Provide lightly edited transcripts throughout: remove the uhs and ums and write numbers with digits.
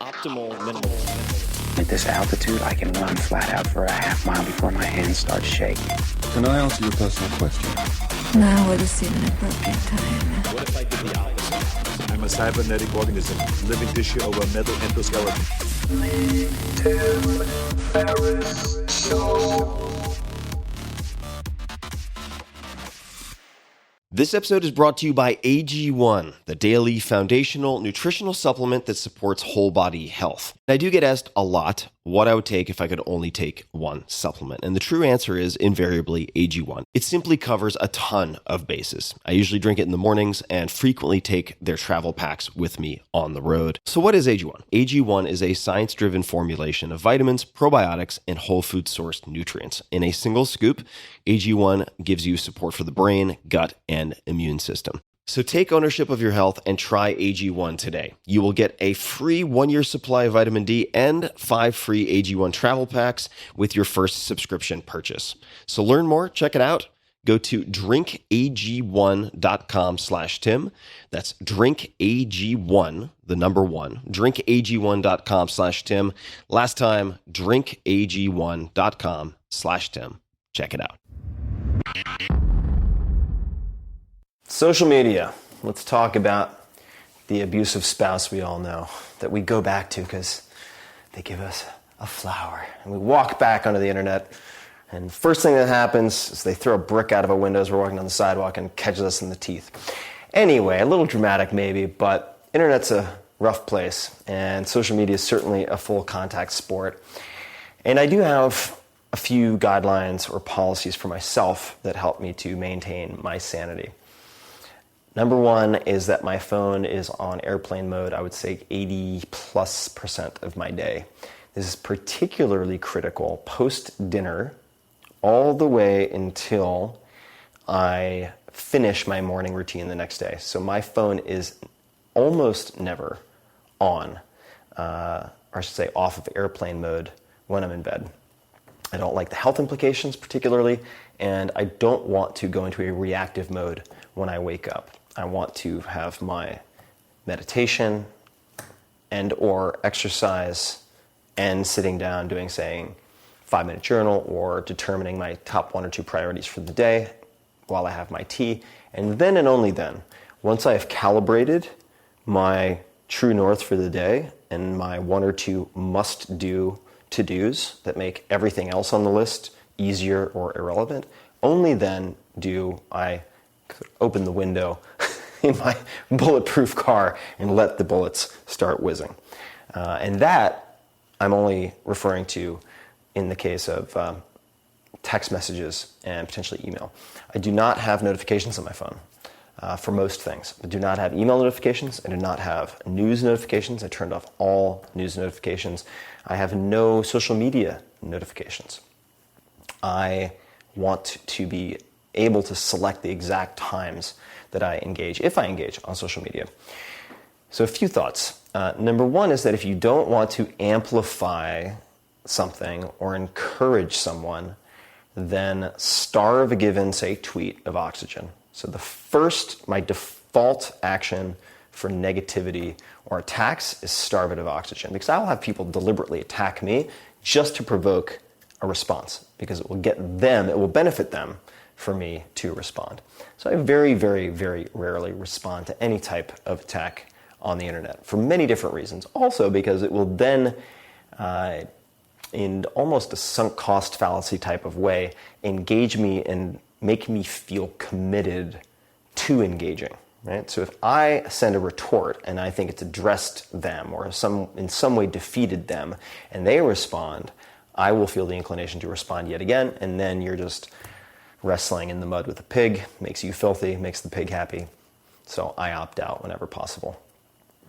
optimal minimal. At this altitude, I can run flat out for a half mile before my hands start shaking. Can I answer your personal question? Now would seem an appropriate time. What if I did the opposite? I'm a cybernetic organism, living tissue over a metal endoskeleton. This episode is brought to you by AG1, the daily foundational nutritional supplement that supports whole body health. I do get asked a lot what I would take if I could only take one supplement. And the true answer is invariably AG1. It simply covers a ton of bases. I usually drink it in the mornings and frequently take their travel packs with me on the road. So what is AG1? AG1 is a science-driven formulation of vitamins, probiotics, and whole food sourced nutrients. In a single scoop, AG1 gives you support for the brain, gut, and immune system. So take ownership of your health and try AG1 today. You will get a free 1-year supply of vitamin D and 5 free AG1 travel packs with your first subscription purchase. So learn more, check it out. Go to drinkag1.com/Tim. That's drinkag1, the number 1, drinkag1.com/Tim. Last time, drinkag1.com/Tim. Check it out. Social media. Let's talk about the abusive spouse we all know that we go back to because they give us a flower. And we walk back onto the internet, and first thing that happens is they throw a brick out of a window as we're walking down the sidewalk and catches us in the teeth. Anyway, a little dramatic maybe, but internet's a rough place, and social media is certainly a full contact sport. And I do have a few guidelines or policies for myself that help me to maintain my sanity. Number 1 is that my phone is on airplane mode, I would say 80+% of my day. This is particularly critical post-dinner all the way until I finish my morning routine the next day. So my phone is almost never on, or I should say off of airplane mode when I'm in bed. I don't like the health implications particularly, and I don't want to go into a reactive mode when I wake up. I want to have my meditation and or exercise and sitting down doing, saying, 5-minute journal or determining my top 1 or 2 priorities for the day while I have my tea. And then and only then, once I have calibrated my true north for the day and my 1 or 2 must-do to-dos that make everything else on the list easier or irrelevant, only then do I open the window in my bulletproof car and let the bullets start whizzing. And that I'm only referring to in the case of text messages and potentially email. I do not have notifications on my phone for most things. I do not have email notifications. I do not have news notifications. I turned off all news notifications. I have no social media notifications. I want to be able to select the exact times that I engage, if I engage on social media. So a few thoughts. Number 1 is that if you don't want to amplify something or encourage someone, then starve a given, say, tweet of oxygen. So my default action for negativity or attacks is starve it of oxygen, because I will have people deliberately attack me just to provoke a response, because it will benefit them for me to respond. So I very, very, very rarely respond to any type of attack on the internet for many different reasons. Also because it will then, in almost a sunk cost fallacy type of way, engage me and make me feel committed to engaging. Right? So if I send a retort and I think it's addressed them or in some way defeated them and they respond, I will feel the inclination to respond yet again, and then you're just wrestling in the mud with a pig. Makes you filthy, makes the pig happy. So I opt out whenever possible.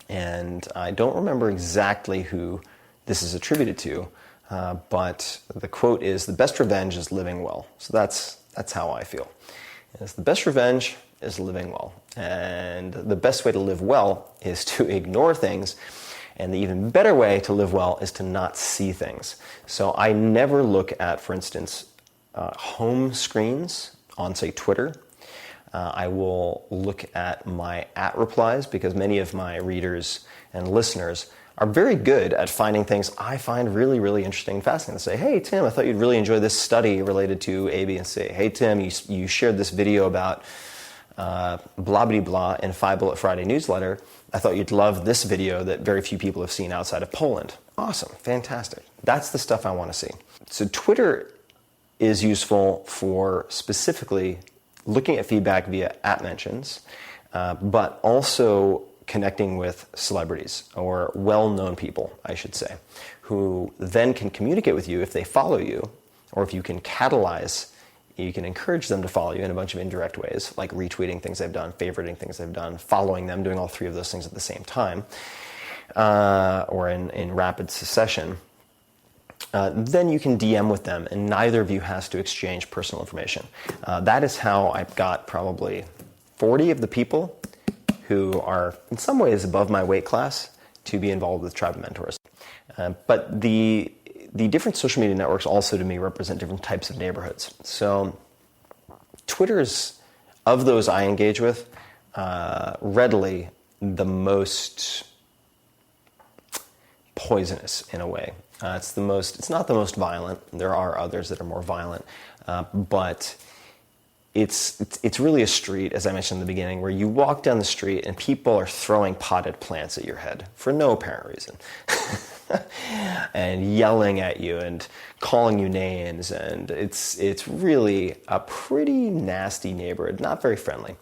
And I don't remember exactly who this is attributed to, but the quote is, "The best revenge is living well." So that's how I feel. The best revenge is living well. And the best way to live well is to ignore things. And the even better way to live well is to not see things. So I never look at, for instance, home screens on, say, Twitter. I will look at my @ replies, because many of my readers and listeners are very good at finding things I find really, really interesting and fascinating. They say, hey, Tim, I thought you'd really enjoy this study related to A, B, and C. Hey, Tim, you shared this video about blah, blah, blah in 5 Bullet Friday newsletter. I thought you'd love this video that very few people have seen outside of Poland. Awesome, fantastic. That's the stuff I want to see. So Twitter is useful for specifically looking at feedback via @ mentions, but also connecting with celebrities or well-known people, I should say, who then can communicate with you if they follow you, or if you can catalyze, you can encourage them to follow you in a bunch of indirect ways, like retweeting things they've done, favoriting things they've done, following them, doing all 3 of those things at the same time, or in rapid succession. Then you can DM with them, and neither of you has to exchange personal information. That is how I've got probably 40 of the people who are in some ways above my weight class to be involved with Tribe of Mentors. But the different social media networks also to me represent different types of neighborhoods. So Twitter's, of those I engage with, readily the most poisonous in a way. It's not the most violent. There are others that are more violent, but it's really a street, as I mentioned in the beginning, where you walk down the street and people are throwing potted plants at your head for no apparent reason. And yelling at you and calling you names, and it's really a pretty nasty neighborhood, not very friendly.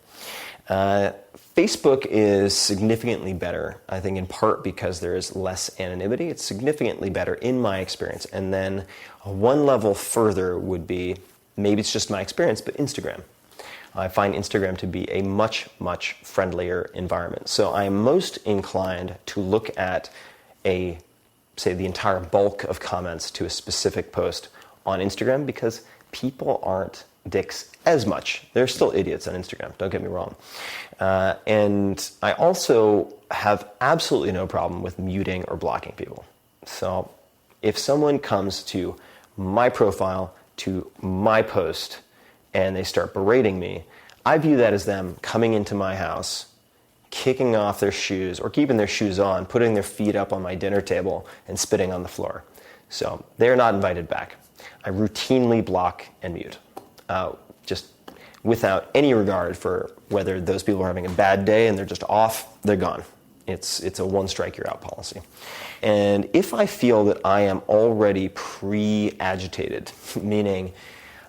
Facebook is significantly better, I think in part because there is less anonymity. It's significantly better in my experience. And then one level further would be, maybe it's just my experience, but Instagram. I find Instagram to be a much, much friendlier environment. So I am most inclined to look at say the entire bulk of comments to a specific post on Instagram, because people aren't dicks as much. They're still idiots on Instagram, don't get me wrong. And I also have absolutely no problem with muting or blocking people. So if someone comes to my profile, to my post, and they start berating me, I view that as them coming into my house, kicking off their shoes or keeping their shoes on, putting their feet up on my dinner table and spitting on the floor. So they're not invited back. I routinely block and mute, just without any regard for whether those people are having a bad day and they're just off, they're gone. It's a one strike you're out policy. And if I feel that I am already pre-agitated, meaning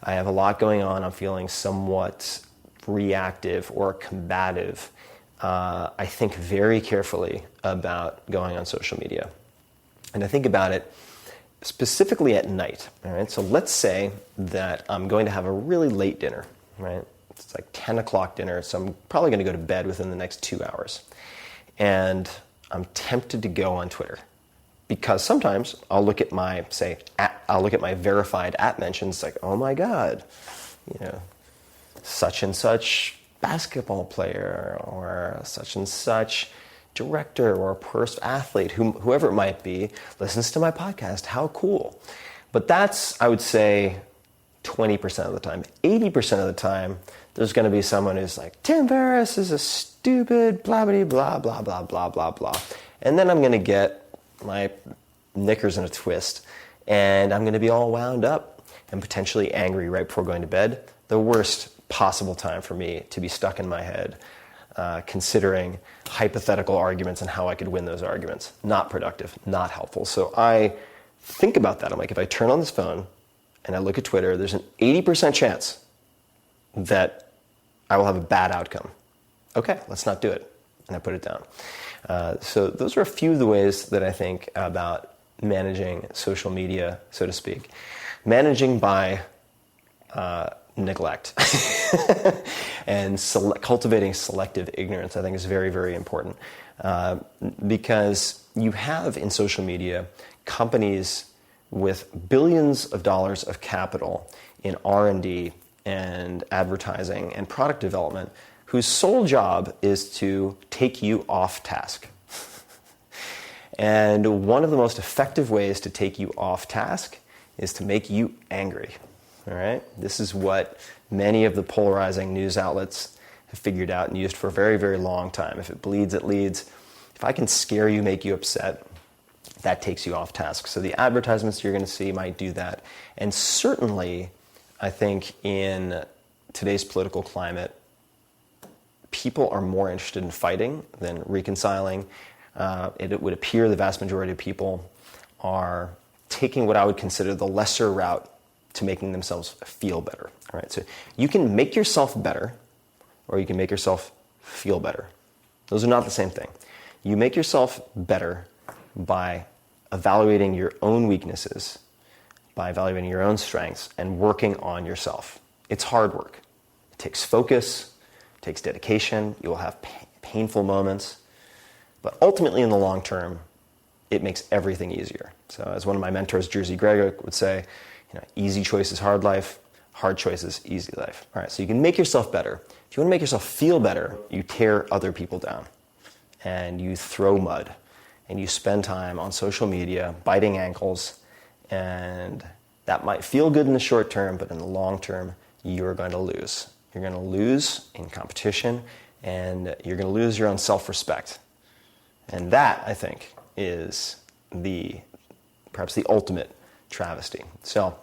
I have a lot going on, I'm feeling somewhat reactive or combative, I think very carefully about going on social media. And I think about it specifically at night. All right? So let's say that I'm going to have a really late dinner, right? It's like 10 o'clock dinner, so I'm probably going to go to bed within the next 2 hours. And I'm tempted to go on Twitter, because sometimes I'll look at my, verified @ mentions, like, oh my God, such and such basketball player or such and such director or athlete, whoever it might be, listens to my podcast. How cool. But that's, I would say, 20% of the time. 80% of the time, there's going to be someone who's like, Tim Ferriss is a stupid blah, blah, blah, blah, blah, blah, blah, blah. And then I'm going to get my knickers in a twist, and I'm going to be all wound up and potentially angry right before going to bed. The worst possible time for me to be stuck in my head, considering hypothetical arguments and how I could win those arguments. Not productive, not helpful. So I think about that. I'm like, if I turn on this phone and I look at Twitter, there's an 80% chance that I will have a bad outcome. Okay, let's not do it. And I put it down. So those are a few of the ways that I think about managing social media, so to speak. Managing by neglect and cultivating selective ignorance, I think, is very, very important, because you have in social media companies with billions of dollars of capital in R&D and advertising and product development, whose sole job is to take you off task. And one of the most effective ways to take you off task is to make you angry. All right? This is what many of the polarizing news outlets have figured out and used for a very, very long time. If it bleeds, it leads. If I can scare you, make you upset, that takes you off task. So the advertisements you're going to see might do that. And certainly, I think in today's political climate, people are more interested in fighting than reconciling. It would appear the vast majority of people are taking what I would consider the lesser route to making themselves feel better. All right, so you can make yourself better, or you can make yourself feel better. Those are not the same thing. You make yourself better by evaluating your own weaknesses, by evaluating your own strengths, and working on yourself. It's hard work. It takes focus, it takes dedication. You will have painful moments, but ultimately in the long term, it makes everything easier. So as one of my mentors, Jersey Gregor, would say, easy choice is hard life, hard choice is easy life. All right, so you can make yourself better. If you want to make yourself feel better, you tear other people down and you throw mud and you spend time on social media biting ankles, and that might feel good in the short term, but in the long term, you're going to lose. You're going to lose in competition, and you're going to lose your own self-respect. And that, I think, is perhaps the ultimate travesty. So,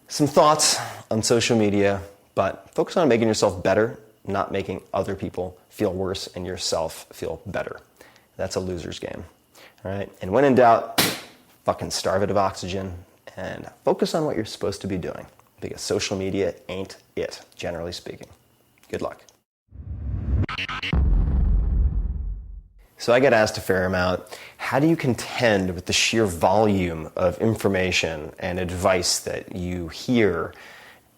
some thoughts on social media, but focus on making yourself better, not making other people feel worse and yourself feel better. That's a loser's game. All right? And when in doubt, fucking starve it of oxygen and focus on what you're supposed to be doing, because social media ain't it, generally speaking. Good luck. So I get asked a fair amount, how do you contend with the sheer volume of information and advice that you hear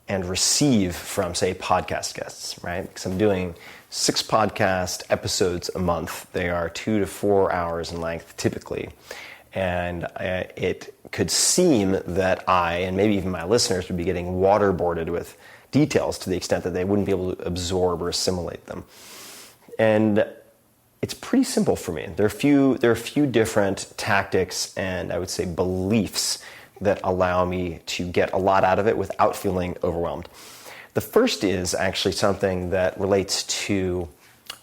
and receive from, say, podcast guests, right? Because I'm doing 6 podcast episodes a month. They are 2 to 4 hours in length, typically. And it could seem that I, and maybe even my listeners, would be getting waterboarded with details to the extent that they wouldn't be able to absorb or assimilate them. And it's pretty simple for me. There are a few different tactics and I would say beliefs that allow me to get a lot out of it without feeling overwhelmed. The first is actually something that relates to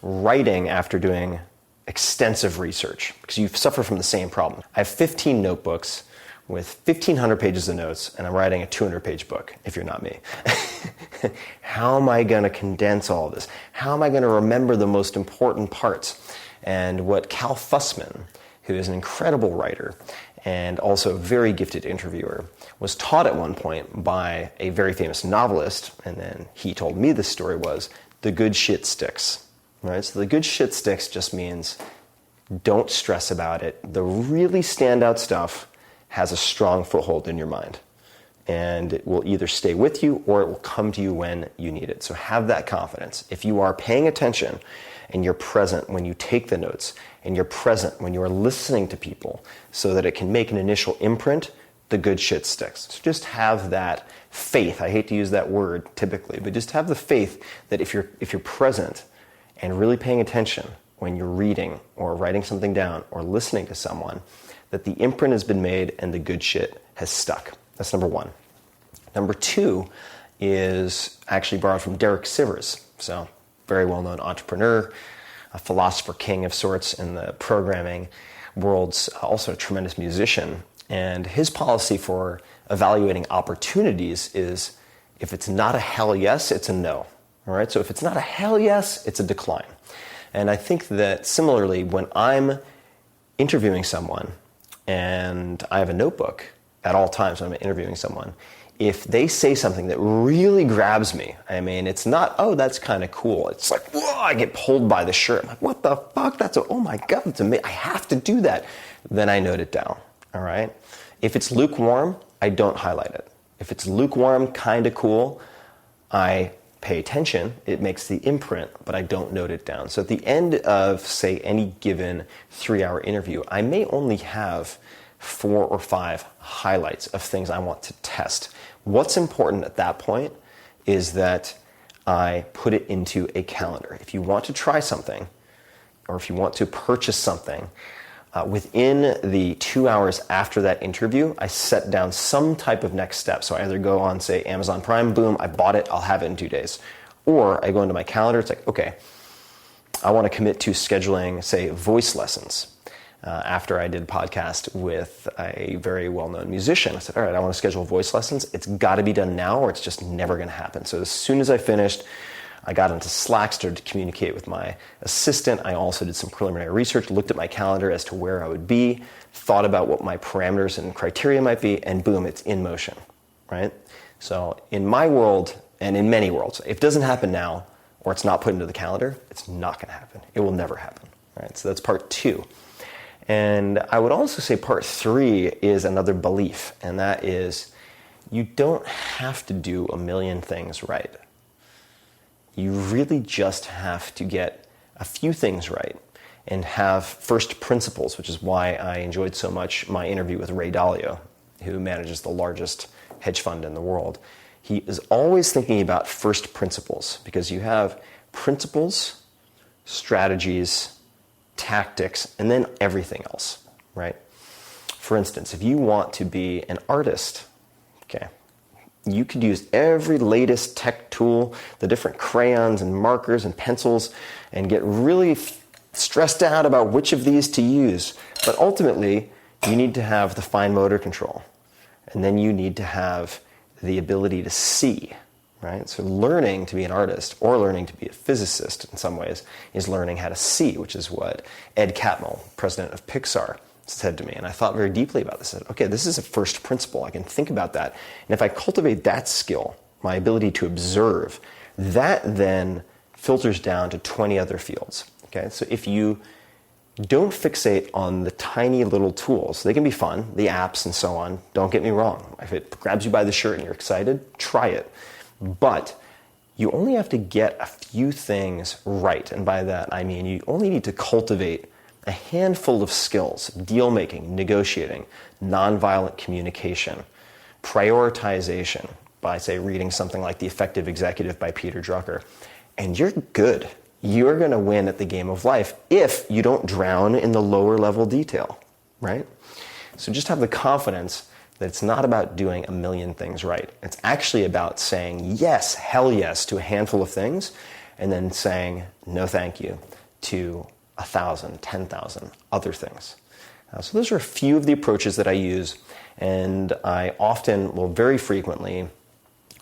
writing after doing extensive research, because you suffer from the same problem. I have 15 notebooks with 1,500 pages of notes, and I'm writing a 200-page book, if you're not me. How am I going to condense all of this? How am I going to remember the most important parts? And what Cal Fussman, who is an incredible writer and also a very gifted interviewer, was taught at one point by a very famous novelist, and then he told me this story, was the good shit sticks. Right? So the good shit sticks just means don't stress about it. The really standout stuff has a strong foothold in your mind, and it will either stay with you or it will come to you when you need it. So have that confidence. If you are paying attention and you're present when you take the notes, and you're present when you are listening to people so that it can make an initial imprint, the good shit sticks. So just have that faith. I hate to use that word typically, but just have the faith that if you're present and really paying attention when you're reading or writing something down or listening to someone, that the imprint has been made and the good shit has stuck. That's number one. Number two is actually borrowed from Derek Sivers. So, very well-known entrepreneur, a philosopher king of sorts in the programming world's also a tremendous musician. And his policy for evaluating opportunities is, if it's not a hell yes, it's a no. All right? So if it's not a hell yes, it's a decline. And I think that similarly, when I'm interviewing someone and I have a notebook at all times when I'm interviewing someone, if they say something that really grabs me, I mean, it's not, oh, that's kind of cool. It's like, whoa, I get pulled by the shirt. I'm like, what the fuck? Oh my God, that's amazing. I have to do that. Then I note it down, all right? If it's lukewarm, I don't highlight it. If it's lukewarm, kind of cool, I pay attention. It makes the imprint, but I don't note it down. So at the end of, say, any given 3-hour interview, I may only have 4 or 5 highlights of things I want to test. What's important at that point is that I put it into a calendar. If you want to try something, or if you want to purchase something, within the 2 hours after that interview, I set down some type of next step. So I either go on, say, Amazon Prime, boom, I bought it, I'll have it in 2 days. Or I go into my calendar, it's like, okay, I want to commit to scheduling, say, voice lessons. after I did a podcast with a very well-known musician. I said, all right, I want to schedule voice lessons. It's got to be done now or it's just never going to happen. So as soon as I finished, I got into Slack, started to communicate with my assistant. I also did some preliminary research, looked at my calendar as to where I would be, thought about what my parameters and criteria might be, and boom, it's in motion, right? So in my world, and in many worlds, if it doesn't happen now, or it's not put into the calendar, it's not going to happen. It will never happen, right? So that's part 2. And I would also say part 3 is another belief, and that is you don't have to do a million things right. You really just have to get a few things right and have first principles, which is why I enjoyed so much my interview with Ray Dalio, who manages the largest hedge fund in the world. He is always thinking about first principles because you have principles, strategies, tactics, and then everything else, right? For instance, if you want to be an artist, okay, you could use every latest tech tool, the different crayons and markers and pencils, and get really stressed out about which of these to use. But ultimately, you need to have the fine motor control. And then you need to have the ability to see, right? So learning to be an artist or learning to be a physicist in some ways is learning how to see, which is what Ed Catmull, president of Pixar, said to me. And I thought very deeply about this. I said, okay, this is a first principle. I can think about that. And if I cultivate that skill, my ability to observe, that then filters down to 20 other fields. Okay, so if you don't fixate on the tiny little tools. They can be fun, the apps and so on. Don't get me wrong. If it grabs you by the shirt and you're excited, try it. But you only have to get a few things right. And by that, I mean you only need to cultivate a handful of skills: deal making, negotiating, nonviolent communication, prioritization, by, say, reading something like The Effective Executive by Peter Drucker. And you're good. You're going to win at the game of life if you don't drown in the lower level detail, right? So just have the confidence that it's not about doing a million things right. It's actually about saying yes, hell yes, to a handful of things, and then saying no thank you to 1,000, 10,000 other things. So those are a few of the approaches that I use, and I often, well, very frequently,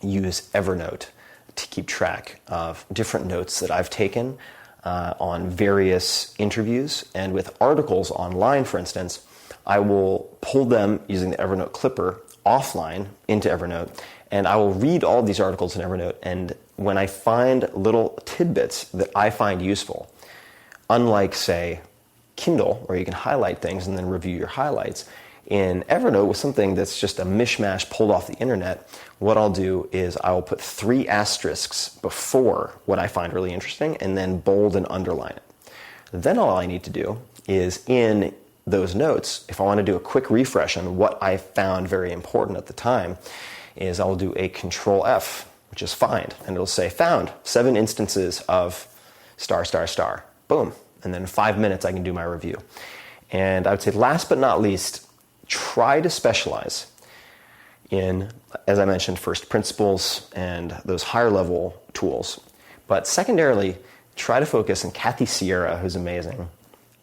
use Evernote to keep track of different notes that I've taken on various interviews. And with articles online, for instance, I will pull them using the Evernote clipper offline into Evernote, and I will read all these articles in Evernote, and when I find little tidbits that I find useful, unlike, say, Kindle, where you can highlight things and then review your highlights, in Evernote, with something that's just a mishmash pulled off the internet, what I'll do is I will put 3 asterisks before what I find really interesting and then bold and underline it. Then all I need to do is in those notes, if I want to do a quick refresh on what I found very important at the time, is I'll do a Control F, which is find, and it'll say found 7 instances of ... Boom. And then in 5 minutes I can do my review. And I would say last but not least, try to specialize in, as I mentioned, first principles and those higher level tools. But secondarily, try to focus, and Kathy Sierra, who's amazing,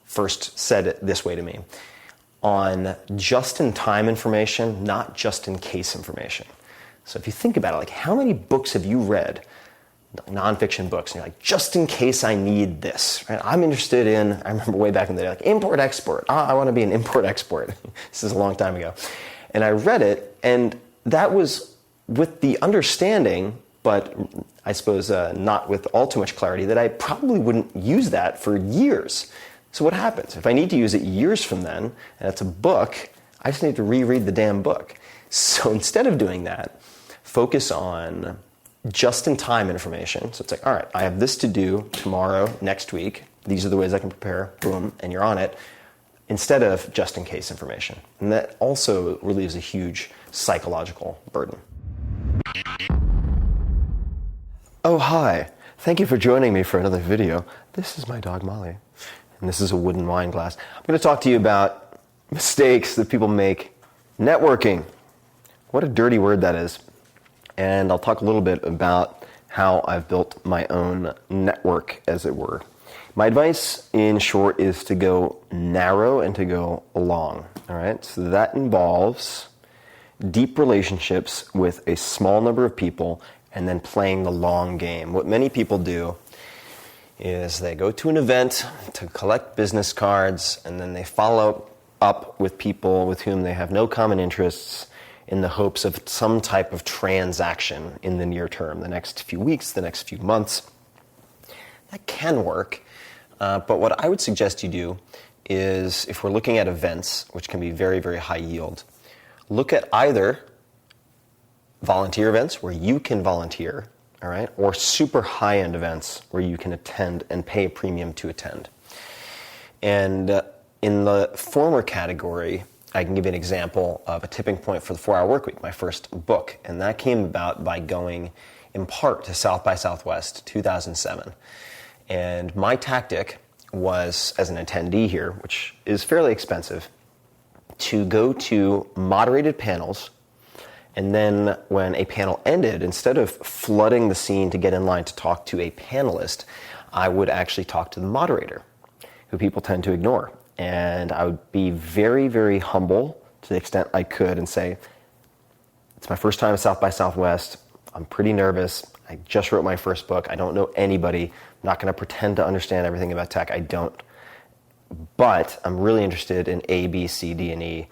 first said it this way to me, on just-in-time information, not just-in-case information. So if you think about it, like how many books have you read, nonfiction books, and you're like, just in case I need this, right? I'm interested in, I remember way back in the day, like import-export. I want to be an import-export. This is a long time ago. And I read it, and that was with the understanding, but I suppose not with all too much clarity, that I probably wouldn't use that for years. So what happens? If I need to use it years from then, and it's a book, I just need to reread the damn book. So instead of doing that, focus on just-in-time information. So it's like, all right, I have this to do tomorrow, next week. These are the ways I can prepare. Boom, and you're on it. Instead of just-in-case information. And that also relieves a huge psychological burden. Oh, hi. Thank you for joining me for another video. This is my dog, Molly. And this is a wooden wine glass. I'm going to talk to you about mistakes that people make. Networking. What a dirty word that is. And I'll talk a little bit about how I've built my own network, as it were. My advice, in short, is to go narrow and to go long. All right, so that involves deep relationships with a small number of people and then playing the long game. What many people do is they go to an event to collect business cards, and then they follow up with people with whom they have no common interests in the hopes of some type of transaction in the near term, the next few weeks, the next few months. That can work, but what I would suggest you do is, if we're looking at events, which can be very, very high yield, look at either volunteer events where you can volunteer, all right, or super high-end events where you can attend and pay a premium to attend. And in the former category, I can give you an example of a tipping point for the 4-Hour Workweek, my first book, and that came about by going in part to South by Southwest 2007. And my tactic was, as an attendee here, which is fairly expensive, to go to moderated panels, and then when a panel ended, instead of flooding the scene to get in line to talk to a panelist, I would actually talk to the moderator, who people tend to ignore. And I would be very, very humble to the extent I could and say, it's my first time at South by Southwest. I'm pretty nervous. I just wrote my first book. I don't know anybody. I'm not going to pretend to understand everything about tech. I don't. But I'm really interested in A, B, C, D, and E.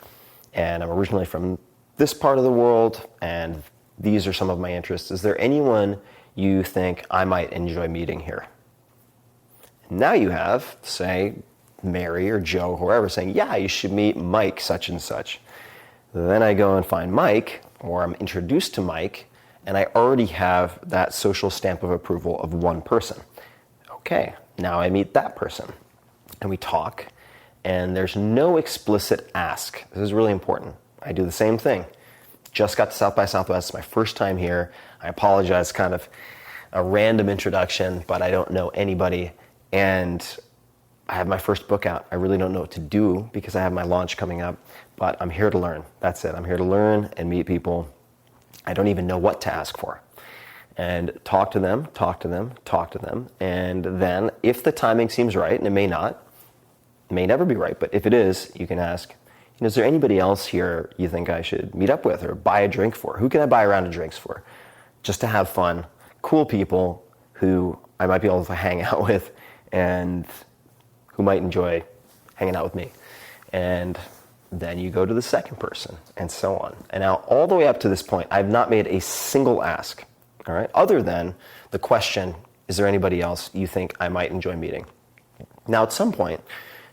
And I'm originally from this part of the world, and these are some of my interests. Is there anyone you think I might enjoy meeting here? Now you have, say, Mary or Joe, whoever, saying, yeah, you should meet Mike such and such. Then I go and find Mike, or I'm introduced to Mike, and I already have that social stamp of approval of one person. Okay, now I meet that person, and we talk, and there's no explicit ask. This is really important. I do the same thing. Just got to South by Southwest, it's my first time here. I apologize, kind of a random introduction, but I don't know anybody, and I have my first book out. I really don't know what to do because I have my launch coming up, but I'm here to learn. That's it. I'm here to learn and meet people. I don't even know what to ask for. And talk to them, and then if the timing seems right, and it may not, it may never be right, but if it is, you can ask, is there anybody else here you think I should meet up with or buy a drink for? Who can I buy a round of drinks for? Just to have fun. Cool people who I might be able to hang out with and who might enjoy hanging out with me. And then you go to the second person, and so on. And now, all the way up to this point, I've not made a single ask, all right, other than the question, is there anybody else you think I might enjoy meeting? Now, at some point,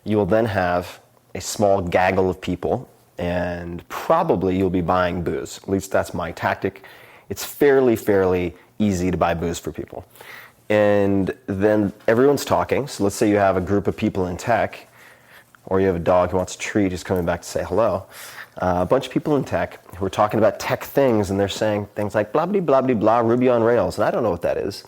you will then have a small gaggle of people, and probably you'll be buying booze. At least that's my tactic. It's fairly easy to buy booze for people. And then everyone's talking. So let's say you have a group of people in tech, or you have a dog who wants a treat who's coming back to say hello. A bunch of people in tech who are talking about tech things, and they're saying things like blah, blah, blah, blah, blah, Ruby on Rails. And I don't know what that is.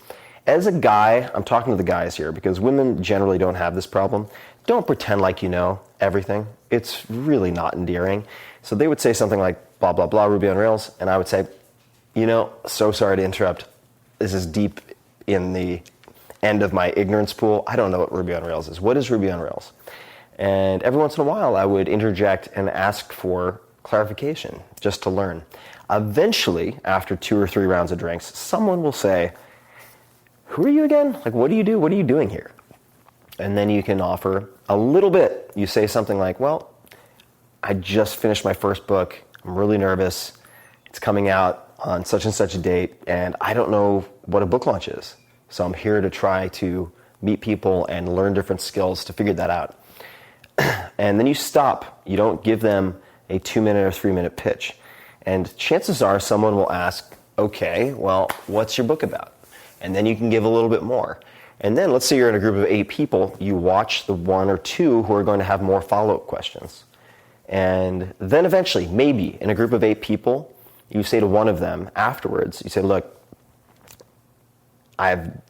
As a guy, I'm talking to the guys here because women generally don't have this problem. Don't pretend like you know everything. It's really not endearing. So they would say something like blah, blah, blah, Ruby on Rails. And I would say, so sorry to interrupt. This is deep in the end of my ignorance pool. I don't know what Ruby on Rails is. What is Ruby on Rails? And every once in a while, I would interject and ask for clarification just to learn. Eventually, after 2 or 3 rounds of drinks, someone will say, who are you again? Like, what do you do? What are you doing here? And then you can offer a little bit. You say something like, well, I just finished my first book. I'm really nervous. It's coming out on such and such a date, and I don't know what a book launch is. So I'm here to try to meet people and learn different skills to figure that out. And then you stop. You don't give them a 2-minute or 3-minute pitch. And chances are someone will ask, okay, well, what's your book about? And then you can give a little bit more. And then let's say you're in a group of 8 people, you watch the 1 or 2 who are going to have more follow-up questions. And then eventually, maybe in a group of 8 people, you say to one of them afterwards, you say, look, I have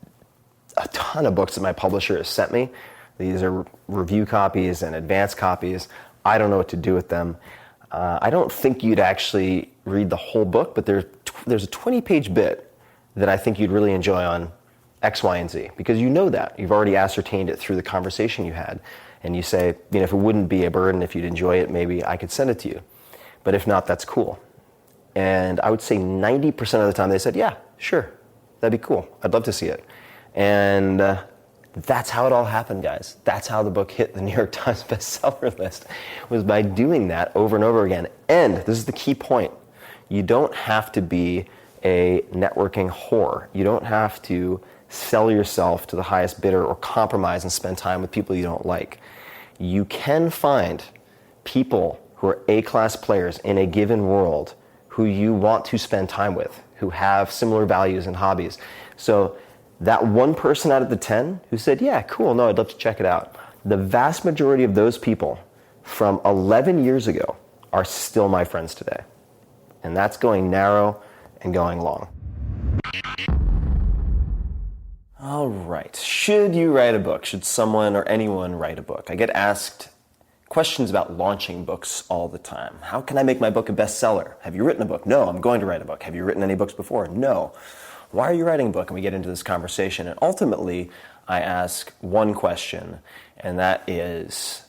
a ton of books that my publisher has sent me. These are review copies and advanced copies. I don't know what to do with them. I don't think you'd actually read the whole book, but there's a 20-page bit that I think you'd really enjoy on X, Y, and Z, because you know that. You've already ascertained it through the conversation you had. And you say, if it wouldn't be a burden, if you'd enjoy it, maybe I could send it to you. But if not, that's cool. And I would say 90% of the time they said, yeah, sure, that'd be cool. I'd love to see it. And that's how it all happened, guys. That's how the book hit the New York Times bestseller list, was by doing that over and over again. And this is the key point. You don't have to be a networking whore. You don't have to sell yourself to the highest bidder or compromise and spend time with people you don't like. You can find people who are A-class players in a given world who you want to spend time with, who have similar values and hobbies. So that one person out of the 10 who said, yeah, cool, no, I'd love to check it out. The vast majority of those people from 11 years ago are still my friends today. And that's going narrow and going long. All right, should you write a book? Should someone or anyone write a book? I get asked questions about launching books all the time. How can I make my book a bestseller? Have you written a book? No, I'm going to write a book. Have you written any books before? No. Why are you writing a book? And we get into this conversation. And ultimately, I ask one question, and that is,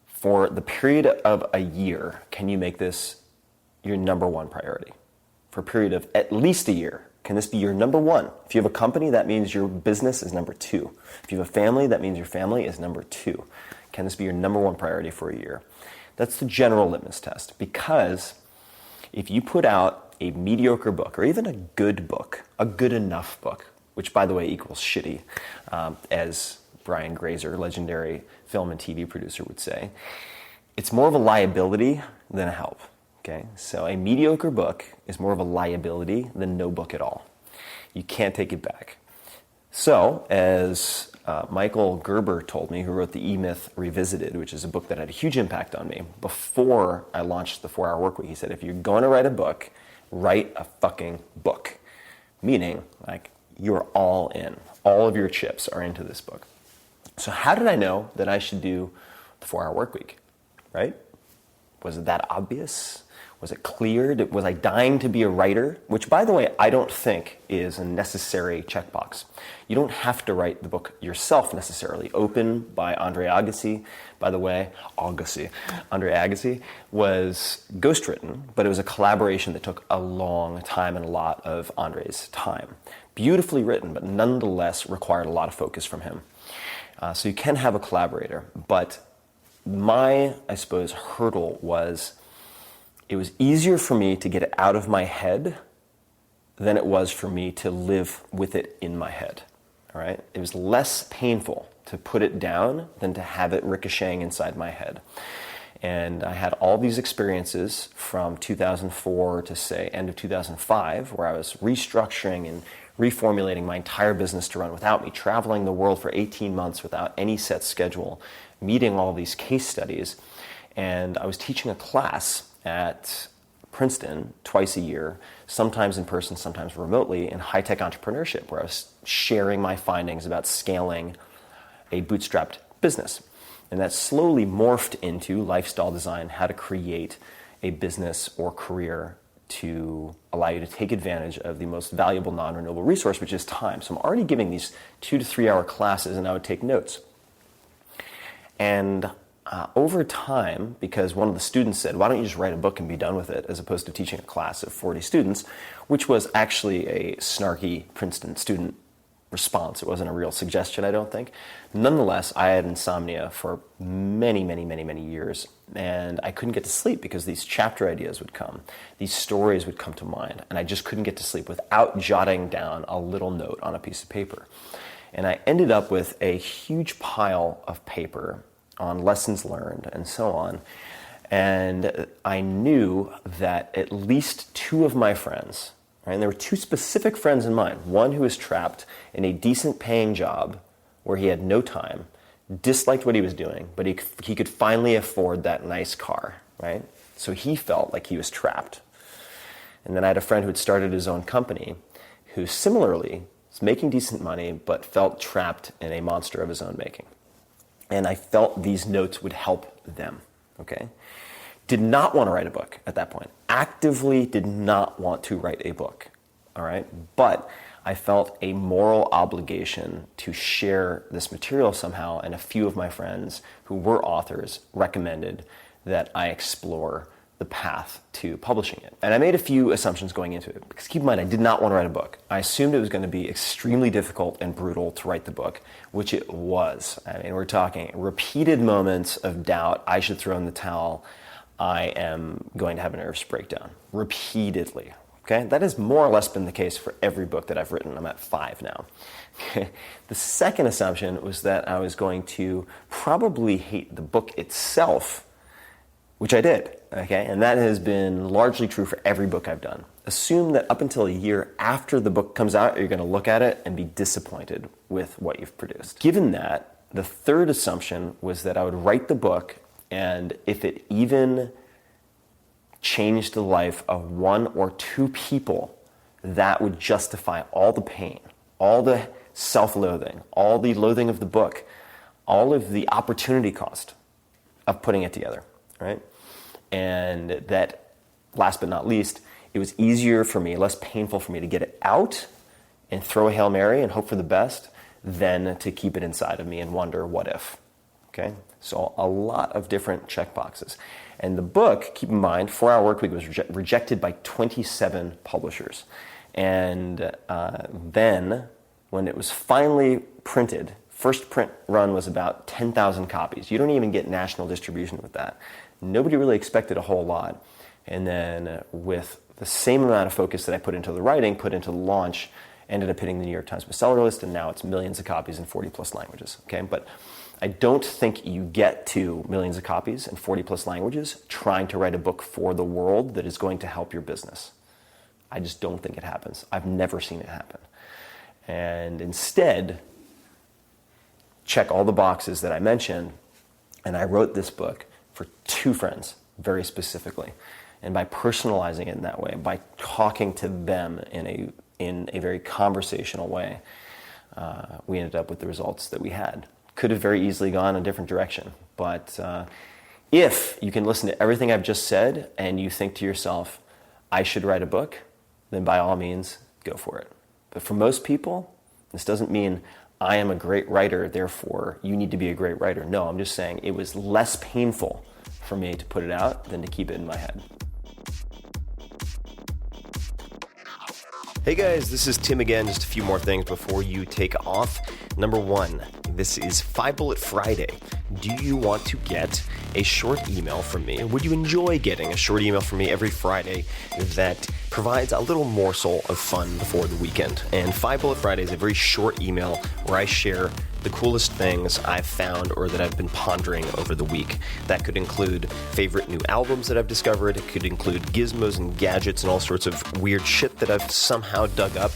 for the period of a year, can you make this your number one priority? For a period of at least a year, can this be your number one? If you have a company, that means your business is number two. If you have a family, that means your family is number two. Can this be your number one priority for a year? That's the general litmus test, because if you put out a mediocre book, or even a good book, a good enough book, which by the way equals shitty, as Brian Grazer, legendary film and TV producer, would say, it's more of a liability than a help. Okay, so a mediocre book is more of a liability than no book at all. You can't take it back. So, as Michael Gerber told me, who wrote The E-Myth Revisited, which is a book that had a huge impact on me, before I launched the 4-Hour Workweek, he said, if you're going to write a book, write a fucking book. Meaning, like, you're all in. All of your chips are into this book. So how did I know that I should do the 4-Hour Workweek, right? Was it that obvious? Was it clear? Was I dying to be a writer? Which, by the way, I don't think is a necessary checkbox. You don't have to write the book yourself necessarily. Open by Andre Agassi, by the way, Andre Agassi, was ghostwritten, but it was a collaboration that took a long time and a lot of Andre's time. Beautifully written, but nonetheless required a lot of focus from him. So you can have a collaborator, but my, I suppose, hurdle was, it was easier for me to get it out of my head than it was for me to live with it in my head. All right? It was less painful to put it down than to have it ricocheting inside my head. And I had all these experiences from 2004 to, say, end of 2005, where I was restructuring and reformulating my entire business to run without me, traveling the world for 18 months without any set schedule, meeting all these case studies. And I was teaching a class at Princeton twice a year, sometimes in person, sometimes remotely, in high-tech entrepreneurship, where I was sharing my findings about scaling a bootstrapped business. And that slowly morphed into lifestyle design, how to create a business or career to allow you to take advantage of the most valuable non-renewable resource, which is time. So I'm already giving these 2 to 3 hour classes, and I would take notes. And over time, because one of the students said, why don't you just write a book and be done with it, as opposed to teaching a class of 40 students, which was actually a snarky Princeton student response. It wasn't a real suggestion, I don't think. Nonetheless, I had insomnia for many years, and I couldn't get to sleep because these chapter ideas would come. These stories would come to mind, and I just couldn't get to sleep without jotting down a little note on a piece of paper. And I ended up with a huge pile of paper on lessons learned and so on. And I knew that at least 2 of my friends, right, and there were 2 specific friends in mind, one who was trapped in a decent paying job where he had no time, disliked what he was doing, but he could finally afford that nice car, right? So he felt like he was trapped. And then I had a friend who had started his own company who similarly was making decent money but felt trapped in a monster of his own making. And I felt these notes would help them, okay? Did not want to write a book at that point. Actively did not want to write a book, all right? But I felt a moral obligation to share this material somehow, and a few of my friends who were authors recommended that I explore the path to publishing it. And I made a few assumptions going into it, because keep in mind, I did not want to write a book. I assumed it was going to be extremely difficult and brutal to write the book, which it was. I mean, we're talking repeated moments of doubt. I should throw in the towel. I am going to have a nervous breakdown repeatedly. Okay, that has more or less been the case for every book that I've written. I'm at 5 now. Okay. The second assumption was that I was going to probably hate the book itself, which I did. Okay, and that has been largely true for every book I've done. Assume that up until a year after the book comes out, you're going to look at it and be disappointed with what you've produced. Given that, the third assumption was that I would write the book, and if it even changed the life of 1 or 2 people, that would justify all the pain, all the self-loathing, all the loathing of the book, all of the opportunity cost of putting it together, right? And that, last but not least, it was easier for me, less painful for me to get it out and throw a Hail Mary and hope for the best than to keep it inside of me and wonder, what if? Okay? So a lot of different checkboxes. And the book, keep in mind, 4 Hour Workweek was rejected by 27 publishers. And then, when it was finally printed, first print run was about 10,000 copies. You don't even get national distribution with that. Nobody really expected a whole lot. And then with the same amount of focus that I put into the writing, put into the launch, ended up hitting the New York Times bestseller list, and now it's millions of copies in 40 plus languages. Okay, but I don't think you get to millions of copies in 40 plus languages trying to write a book for the world that is going to help your business. I just don't think it happens. I've never seen it happen. And instead, check all the boxes that I mentioned, and I wrote this book for 2 friends, very specifically. And by personalizing it in that way, by talking to them in a very conversational way, we ended up with the results that we had. Could have very easily gone a different direction. But if you can listen to everything I've just said and you think to yourself, I should write a book, then by all means, go for it. But for most people, this doesn't mean I am a great writer, therefore you need to be a great writer. No, I'm just saying it was less painful for me to put it out than to keep it in my head. Hey guys, this is Tim again. Just a few more things before you take off. Number 1, this is 5 Bullet Friday. Do you want to get a short email from me? Would you enjoy getting a short email from me every Friday that provides a little morsel of fun before the weekend? And 5 Bullet Friday is a very short email where I share the coolest things I've found or that I've been pondering over the week. That could include favorite new albums that I've discovered. It could include gizmos and gadgets and all sorts of weird shit that I've somehow dug up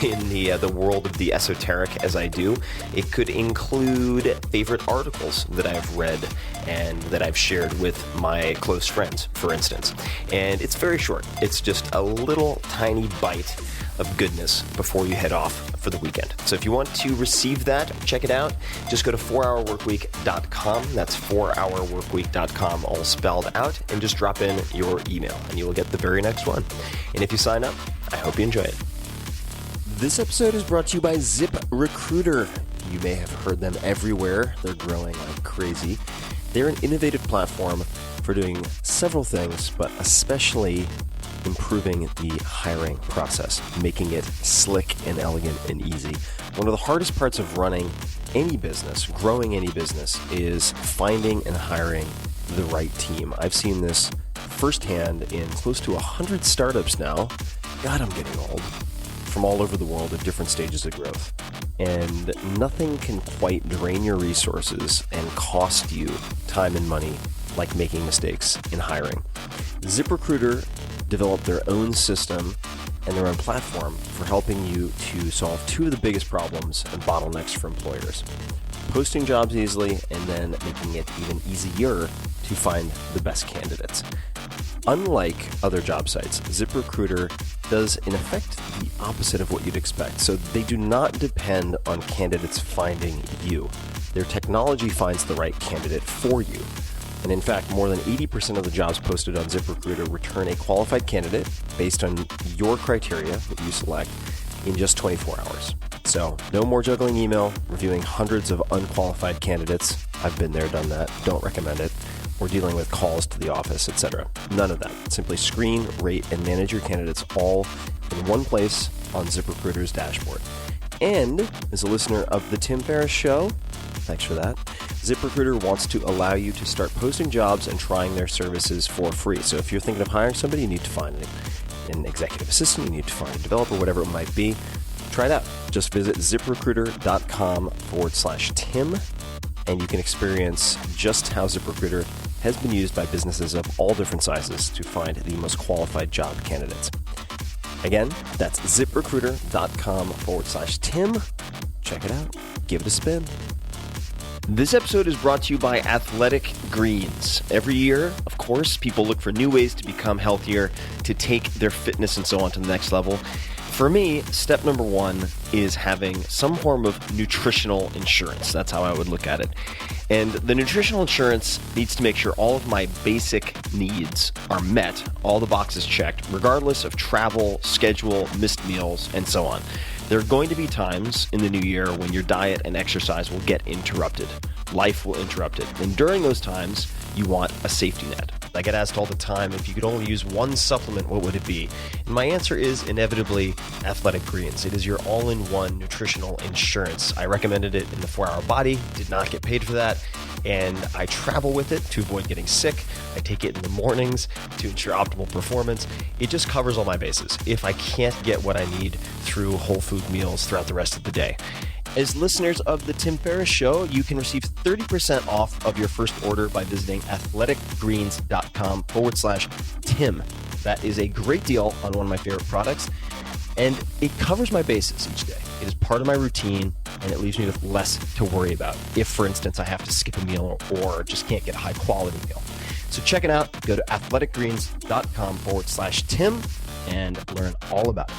in the world of the esoteric as I do. It could include favorite articles that I've read and that I've shared with my close friends, for instance. And it's very short. It's just a little tiny bite of goodness before you head off for the weekend. So if you want to receive that, check it out. Just go to 4hourworkweek.com. That's 4hourworkweek.com, all spelled out, and just drop in your email, and you will get the very next one. And if you sign up, I hope you enjoy it. This episode is brought to you by ZipRecruiter. You may have heard them everywhere. They're growing like crazy. They're an innovative platform for doing several things, but especially improving the hiring process, making it slick and elegant and easy. One of the hardest parts of running any business, growing any business, is finding and hiring the right team. I've seen this firsthand in close to 100 startups now. God, I'm getting old. From all over the world at different stages of growth. And nothing can quite drain your resources and cost you time and money like making mistakes in hiring. ZipRecruiter developed their own system and their own platform for helping you to solve 2 of the biggest problems and bottlenecks for employers. Posting jobs easily and then making it even easier to find the best candidates. Unlike other job sites, ZipRecruiter does in effect the opposite of what you'd expect. So they do not depend on candidates finding you. Their technology finds the right candidate for you. And in fact, more than 80% of the jobs posted on ZipRecruiter return a qualified candidate based on your criteria that you select, in just 24 hours. So no more juggling email, reviewing hundreds of unqualified candidates. I've been there, done that. Don't recommend it. Or dealing with calls to the office, etc. None of that. Simply screen, rate, and manage your candidates all in one place on ZipRecruiter's dashboard. And as a listener of the Tim Ferriss Show, thanks for that, ZipRecruiter wants to allow you to start posting jobs and trying their services for free. So if you're thinking of hiring somebody, you need to find an executive assistant, you need to find a developer, whatever it might be. Try it out. Just visit ziprecruiter.com/Tim, and you can experience just how ZipRecruiter has been used by businesses of all different sizes to find the most qualified job candidates. Again, that's ziprecruiter.com/Tim. Check it out. Give it a spin. This episode is brought to you by Athletic Greens. Every year, of course, people look for new ways to become healthier, to take their fitness and so on to the next level. For me, step number one is having some form of nutritional insurance. That's how I would look at it. And the nutritional insurance needs to make sure all of my basic needs are met, all the boxes checked, regardless of travel, schedule, missed meals, and so on. There are going to be times in the new year when your diet and exercise will get interrupted. Life will interrupt it. And during those times, you want a safety net. I get asked all the time, if you could only use one supplement, what would it be? And my answer is inevitably Athletic Greens. It is your all-in-one nutritional insurance. I recommended it in the 4-Hour Body, did not get paid for that, and I travel with it to avoid getting sick. I take it in the mornings to ensure optimal performance. It just covers all my bases if I can't get what I need through whole food meals throughout the rest of the day. As listeners of the Tim Ferriss Show, you can receive 30% off of your first order by visiting athleticgreens.com/Tim. That is a great deal on one of my favorite products, and it covers my bases each day. It is part of my routine, and it leaves me with less to worry about if, for instance, I have to skip a meal or just can't get a high-quality meal. So check it out. Go to athleticgreens.com/Tim and learn all about it.